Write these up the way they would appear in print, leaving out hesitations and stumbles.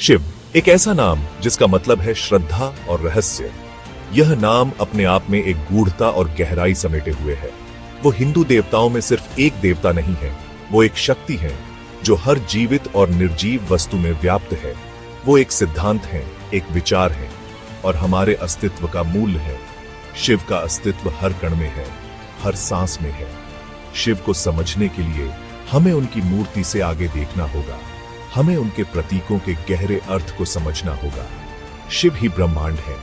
शिव एक ऐसा नाम जिसका मतलब है श्रद्धा और रहस्य। यह नाम अपने आप में एक गूढ़ता और गहराई समेटे हुए है। वो हिंदू देवताओं में सिर्फ एक देवता नहीं है, वो एक शक्ति है जो हर जीवित और निर्जीव वस्तु में व्याप्त है। वो एक सिद्धांत है, एक विचार है और हमारे अस्तित्व का मूल है। शिव का अस्तित्व हर कण में है, हर सांस में है। शिव को समझने के लिए हमें उनकी मूर्ति से आगे देखना होगा। हमें उनके प्रतीकों के गहरे अर्थ को समझना होगा। शिव ही ब्रह्मांड है,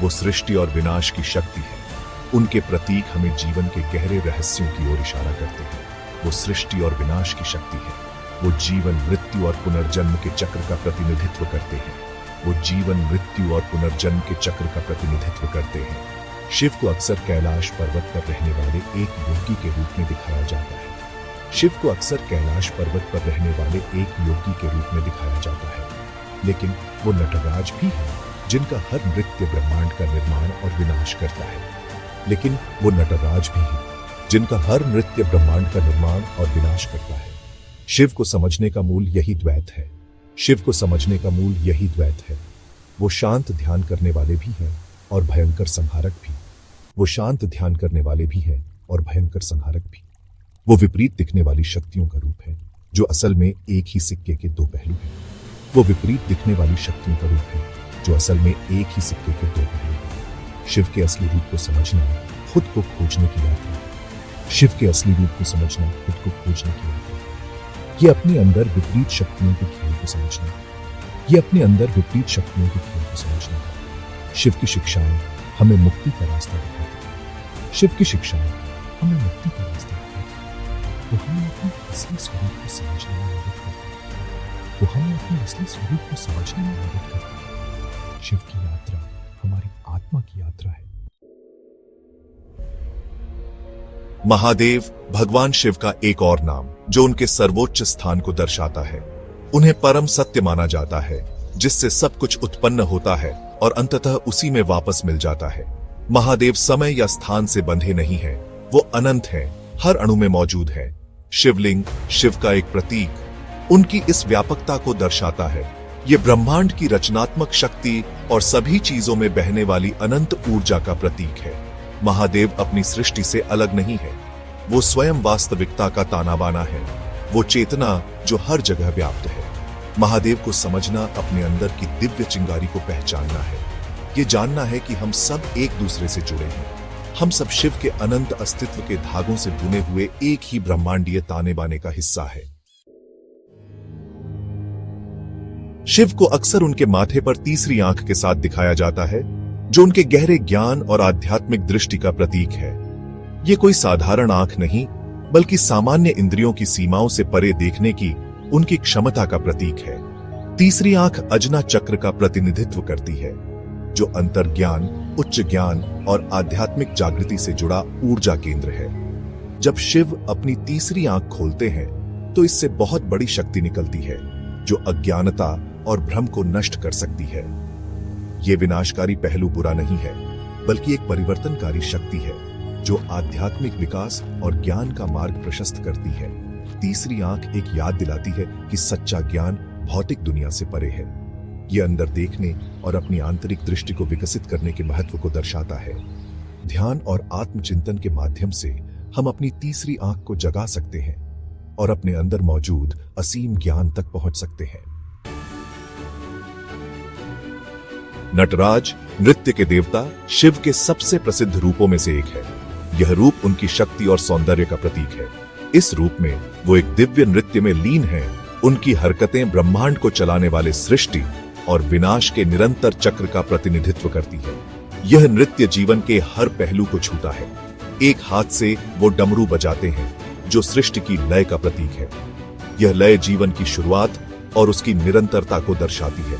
वो सृष्टि और विनाश की शक्ति है। उनके प्रतीक हमें जीवन के गहरे रहस्यों की ओर इशारा करते हैं। वो सृष्टि और विनाश की शक्ति है। वो जीवन, मृत्यु और पुनर्जन्म के चक्र का प्रतिनिधित्व करते हैं। वो जीवन, मृत्यु और पुनर्जन्म के चक्र का प्रतिनिधित्व करते हैं। शिव को अक्सर कैलाश पर्वत पर रहने वाले एक योगी के रूप में दिखाया जाता है। शिव को अक्सर कैलाश पर्वत पर रहने वाले एक योगी के रूप में दिखाया जाता है, लेकिन वो नटराज भी है जिनका हर नृत्य ब्रह्मांड का निर्माण और विनाश करता है। लेकिन वो नटराज भी है जिनका हर नृत्य ब्रह्मांड का निर्माण और विनाश करता है। शिव को समझने का मूल यही द्वैत है। शिव को समझने का मूल यही द्वैत है। वो शांत ध्यान करने वाले भी हैं और भयंकर संहारक भी। वो शांत ध्यान करने वाले भी हैं और भयंकर संहारक भी। वो विपरीत दिखने वाली शक्तियों का रूप है जो असल में एक ही सिक्के के दो पहलू हैं। वो विपरीत दिखने वाली शक्तियों का रूप है जो असल में एक ही सिक्के के दो पहलू हैं। शिव के असली रूप को समझना खुद को खोजने की यात्रा है। शिव के असली रूप को समझना खुद को खोजने की यात्रा है। ये अपने अंदर विपरीत शक्तियों के खेल को समझना है। ये अपने अंदर विपरीत शक्तियों के खेल को समझना है। शिव की शिक्षाएं हमें मुक्ति का रास्ता दिखाती हैं। शिव की शिक्षाएं हमें मुक्ति का रास्ता दिखाती हैं। वो हमें अपने असली स्वरूप को समझने में मदद करती है। वो हमें अपने असली स्वरूप को समझने में मदद करती है। शिव की यात्रा हमारी आत्मा की यात्रा है। महादेव भगवान शिव का एक और नाम जो उनके सर्वोच्च स्थान को दर्शाता है। उन्हें परम सत्य माना जाता है जिससे सब कुछ उत्पन्न होता है और अंततः उसी में वापस मिल जाता है। महादेव समय या स्थान से बंधे नहीं हैं, वो अनंत हैं, हर अणु में मौजूद हैं। शिवलिंग शिव का एक प्रतीक उनकी इस व्यापकता को दर्शाता है। ये ब्रह्मांड की रचनात्मक शक्ति और सभी चीजों में बहने वाली अनंत ऊर्जा का प्रतीक है। महादेव अपनी सृष्टि से अलग नहीं है, वो स्वयं वास्तविकता का ताना बाना है। वो चेतना जो हर जगह व्याप्त है। महादेव को समझना अपने अंदर की दिव्य चिंगारी को पहचानना है। ये जानना है कि हम सब एक दूसरे से जुड़े हैं। हम सब शिव के अनंत अस्तित्व के धागों से बुने हुए एक ही ब्रह्मांडीय ताने बाने का हिस्सा है। शिव को अक्सर उनके माथे पर तीसरी आंख के साथ दिखाया जाता है जो उनके गहरे ज्ञान और आध्यात्मिक दृष्टि का प्रतीक है। ये कोई साधारण आंख नहीं बल्कि सामान्य इंद्रियों की सीमाओं से परे देखने की उनकी क्षमता का प्रतीक है। तीसरी आंख अजना चक्र का प्रतिनिधित्व करती है जो अंतर्ज्ञान, उच्च ज्ञान और आध्यात्मिक जागृति से जुड़ा ऊर्जा केंद्र है। जब शिव अपनी तीसरी आंख खोलते हैं तो इससे बहुत बड़ी शक्ति निकलती है जो अज्ञानता और भ्रम को नष्ट कर सकती है। ये विनाशकारी पहलू बुरा नहीं है बल्कि एक परिवर्तनकारी शक्ति है जो आध्यात्मिक विकास और ज्ञान का मार्ग प्रशस्त करती है। तीसरी आंख एक याद दिलाती है कि सच्चा ज्ञान भौतिक दुनिया से परे है। ये अंदर देखने और अपनी आंतरिक दृष्टि को विकसित करने के महत्व को दर्शाता है। ध्यान और आत्मचिंतन के माध्यम से हम अपनी तीसरी आंख को जगा सकते हैं और अपने अंदर मौजूद असीम ज्ञान तक पहुंच सकते हैं। नटराज नृत्य के देवता शिव के सबसे प्रसिद्ध रूपों में से एक है। यह रूप उनकी शक्ति और सौंदर्य का प्रतीक है। इस रूप में वो एक दिव्य नृत्य में लीन हैं। उनकी हरकतें ब्रह्मांड को चलाने वाले सृष्टि और विनाश के निरंतर चक्र का प्रतिनिधित्व करती है। यह नृत्य जीवन के हर पहलू को छूता है। एक हाथ से वो डमरू बजाते हैं जो सृष्टि की लय का प्रतीक है। यह लय जीवन की शुरुआत और उसकी निरंतरता को दर्शाती है।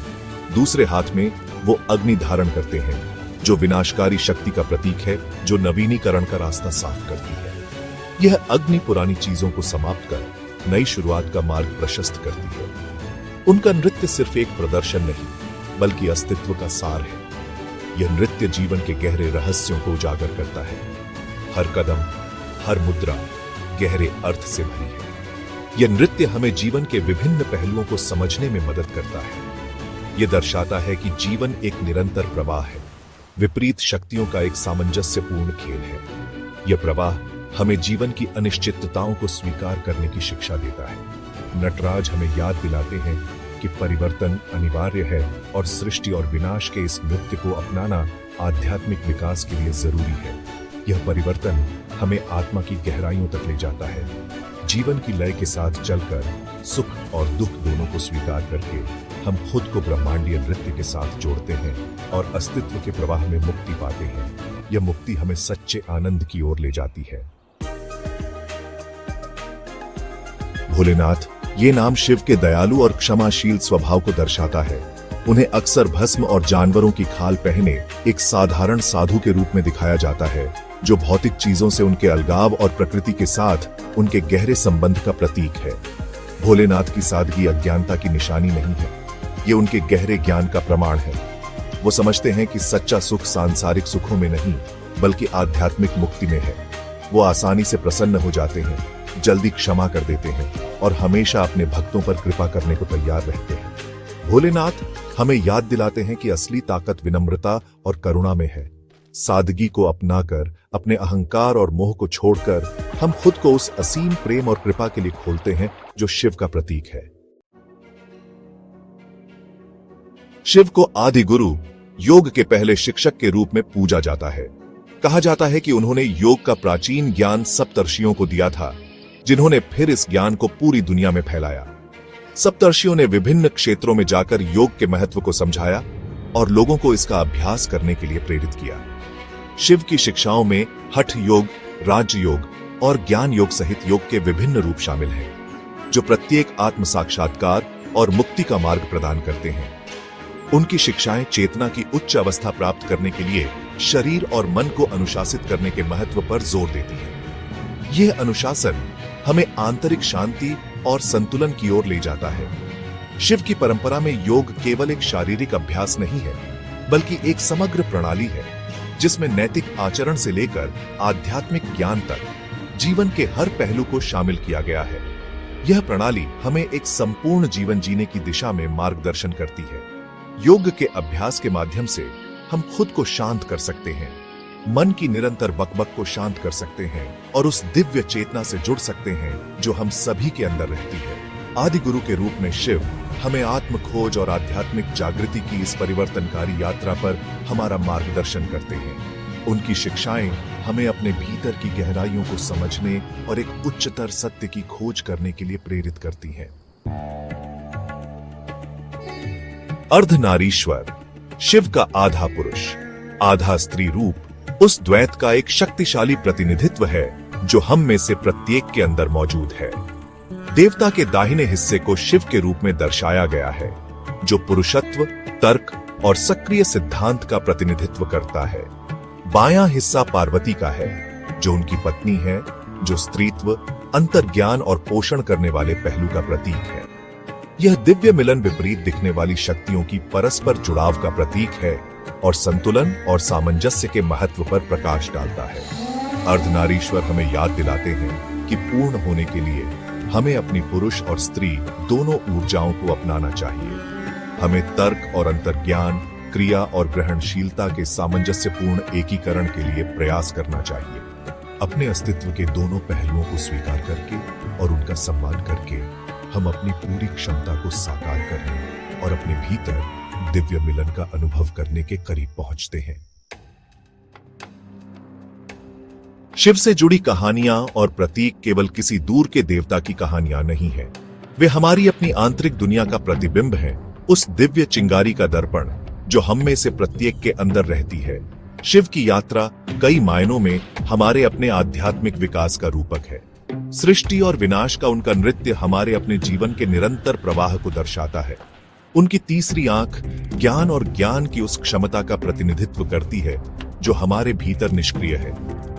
दूसरे हाथ में वो अग्नि धारण करते हैं जो विनाशकारी शक्ति का प्रतीक है जो नवीनीकरण का रास्ता साफ करती है। यह अग्नि पुरानी चीजों को समाप्त कर नई शुरुआत का मार्ग प्रशस्त करती है। उनका नृत्य सिर्फ एक प्रदर्शन नहीं बल्कि अस्तित्व का सार है। यह नृत्य जीवन के गहरे रहस्यों को उजागर करता है। हर कदम, हर मुद्रा गहरे अर्थ से भरी है। यह नृत्य हमें जीवन के विभिन्न पहलुओं को समझने में मदद करता है। यह दर्शाता है कि जीवन एक निरंतर प्रवाह है, विपरीत शक्तियों का एक सामंजस्यपूर्ण खेल है। यह प्रवाह हमें जीवन की अनिश्चितताओं को स्वीकार करने की शिक्षा देता है। नटराज हमें याद दिलाते हैं कि परिवर्तन अनिवार्य है और सृष्टि और विनाश के इस नृत्य को अपनाना आध्यात्मिक विकास के लिए जरूरी है। यह परिवर्तन हमें आत्मा की गहराइयों तक ले जाता है, जीवन की लय के साथ चलकर सुख और दुख दोनों को स्वीकार करके हम खुद को ब्रह्मांडीय नृत्य के साथ जोड़ते हैं और अस्तित्व के प्रवाह में मुक्ति पाते हैं। यह मुक्ति हमें सच्चे आनंद की ओर ले जाती है। भोलेनाथ, ये नाम शिव के दयालु और क्षमाशील स्वभाव को दर्शाता है। उन्हें अक्सर भस्म और जानवरों की खाल पहने एक साधारण साधु के रूप में दिखाया जाता है, जो भौतिक चीजों से उनके अलगाव और प्रकृति के साथ उनके गहरे संबंध का प्रतीक है। भोलेनाथ की सादगी अज्ञानता की निशानी नहीं है, ये उनके गहरे ज्ञान का प्रमाण है। वो समझते हैं कि सच्चा सुख सांसारिक सुखों में नहीं, बल्कि आध्यात्मिक मुक्ति में है। वो आसानी से प्रसन्न हो जाते हैं, जल्दी क्षमा कर देते हैं और हमेशा अपने भक्तों पर कृपा करने को तैयार रहते हैं। भोलेनाथ हमें याद दिलाते हैं कि असली ताकत विनम्रता और करुणा में है। सादगी को अपनाकर, अपने अहंकार और मोह को छोड़कर हम खुद को उस असीम प्रेम और कृपा के लिए खोलते हैं जो शिव का प्रतीक है। शिव को आदि गुरु, योग के पहले शिक्षक के रूप में पूजा जाता है। कहा जाता है कि उन्होंने योग का प्राचीन ज्ञान सप्तर्षियों को दिया था, जिन्होंने फिर इस ज्ञान को पूरी दुनिया में फैलाया। सप्तर्षियों ने विभिन्न क्षेत्रों में जाकर योग के महत्व को समझाया और लोगों को इसका अभ्यास करने के लिए प्रेरित किया। शिव की शिक्षाओं में हठ योग, राजयोग और ज्ञान योग सहित योग के विभिन्न रूप शामिल हैं, जो प्रत्येक आत्म साक्षात्कार और मुक्ति का मार्ग प्रदान करते हैं। उनकी शिक्षाएं चेतना की उच्च अवस्था प्राप्त करने के लिए शरीर और मन को अनुशासित करने के महत्व पर जोर देती हैं। यह अनुशासन हमें आंतरिक शांति और संतुलन की ओर ले जाता है। शिव की परंपरा में योग केवल एक शारीरिक अभ्यास नहीं है, बल्कि एक समग्र प्रणाली है, जिसमें नैतिक आचरण से लेकर आध्यात्मिक ज्ञान तक जीवन के हर पहलू को शामिल किया गया है। यह प्रणाली हमें एक संपूर्ण जीवन जीने की दिशा में मार्गदर्शन करती है। योग के अभ्यास के माध्यम से हम खुद को शांत कर सकते हैं, मन की निरंतर बकबक को शांत कर सकते हैं और उस दिव्य चेतना से जुड़ सकते हैं जो हम सभी के अंदर रहती है। आदि गुरु के रूप में शिव हमें आत्म खोज और आध्यात्मिक जागृति की इस परिवर्तनकारी यात्रा पर हमारा मार्गदर्शन करते हैं। उनकी शिक्षाएं हमें अपने भीतर की गहराइयों को समझने और एक उच्चतर सत्य की खोज करने के लिए प्रेरित करती हैं। अर्धनारीश्वर, शिव का आधा पुरुष, आधा स्त्री रूप उस द्वैत का एक शक्तिशाली प्रतिनिधित्व है जो हम में से प्रत्येक के अंदर मौजूद है। देवता के दाहिने हिस्से को शिव के रूप में दर्शाया गया है, जो पुरुषत्व, तर्क और सक्रिय सिद्धांत का प्रतिनिधित्व करता है। बायां हिस्सा पार्वती का है, जो उनकी पत्नी है, जो स्त्रीत्व, अंतर्ज्ञान और पोषण करने वाले पहलू का प्रतीक है। यह दिव्य मिलन विपरीत दिखने वाली शक्तियों की परस्पर जुड़ाव का प्रतीक है और संतुलन और सामंजस्य के महत्व पर प्रकाश डालता है। अर्धनारीश्वर हमें याद दिलाते हैं कि पूर्ण होने के लिए हमें अपनी पुरुष और स्त्री दोनों ऊर्जाओं को अपनाना चाहिए। हमें तर्क और अंतर्ज्ञान, क्रिया और ग्रहणशीलता के सामंजस्यपूर्ण एकीकरण के लिए प्रयास करना चाहिए। अपने अस्तित्व के दोनों पहलुओं को स्वीकार करके और उनका सम्मान करके हम अपनी पूरी क्षमता को साकार करने और अपने भीतर दिव्य मिलन का अनुभव करने के करीब पहुंचते हैं। शिव से जुड़ी कहानियां और प्रतीक केवल किसी दूर के देवता की कहानियां नहीं हैं। वे हमारी अपनी आंतरिक दुनिया का प्रतिबिंब हैं, उस दिव्य चिंगारी का दर्पण जो हम में से प्रत्येक के अंदर रहती है। शिव की यात्रा कई मायनों में हमारे अपने आध्यात्मिक विकास का रूपक है। सृष्टि और विनाश का उनका नृत्य हमारे अपने जीवन के निरंतर प्रवाह को दर्शाता है। उनकी तीसरी आंख ज्ञान और ज्ञान की उस क्षमता का प्रतिनिधित्व करती है जो हमारे भीतर निष्क्रिय है।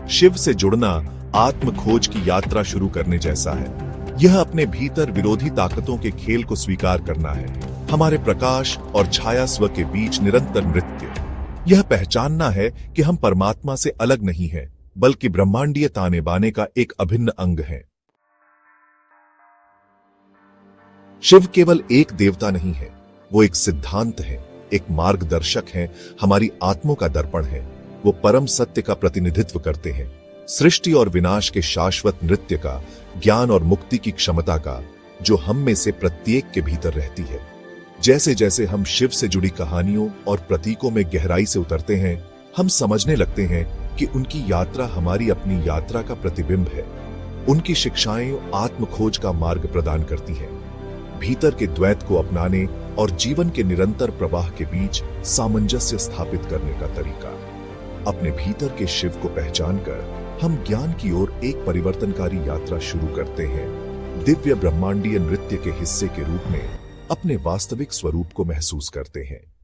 शिव से जुड़ना आत्म खोज की यात्रा शुरू करने जैसा है। यह अपने भीतर विरोधी ताकतों के खेल को स्वीकार करना है, हमारे प्रकाश और छाया स्व के बीच निरंतर नृत्य। यह पहचानना है कि हम परमात्मा से अलग नहीं हैं, बल्कि ब्रह्मांडीय ताने बाने का एक अभिन्न अंग है। शिव केवल एक देवता नहीं है, वो एक सिद्धांत है, एक मार्गदर्शक है, हमारी आत्मों का दर्पण है। वो परम सत्य का प्रतिनिधित्व करते हैं, सृष्टि और विनाश के शाश्वत नृत्य का, ज्ञान और मुक्ति की क्षमता का, जो हम में से प्रत्येक के भीतर रहती है। जैसे जैसे हम शिव से जुड़ी कहानियों और प्रतीकों में गहराई से उतरते हैं, हम समझने लगते हैं कि उनकी यात्रा हमारी अपनी यात्रा का प्रतिबिंब है। उनकी शिक्षाएं आत्म खोज का मार्ग प्रदान करती हैं, भीतर के द्वैत को अपनाने और जीवन के निरंतर प्रवाह के बीच सामंजस्य स्थापित करने का तरीका। अपने भीतर के शिव को पहचानकर हम ज्ञान की ओर एक परिवर्तनकारी यात्रा शुरू करते हैं, दिव्य ब्रह्मांडीय नृत्य के हिस्से के रूप में अपने वास्तविक स्वरूप को महसूस करते हैं।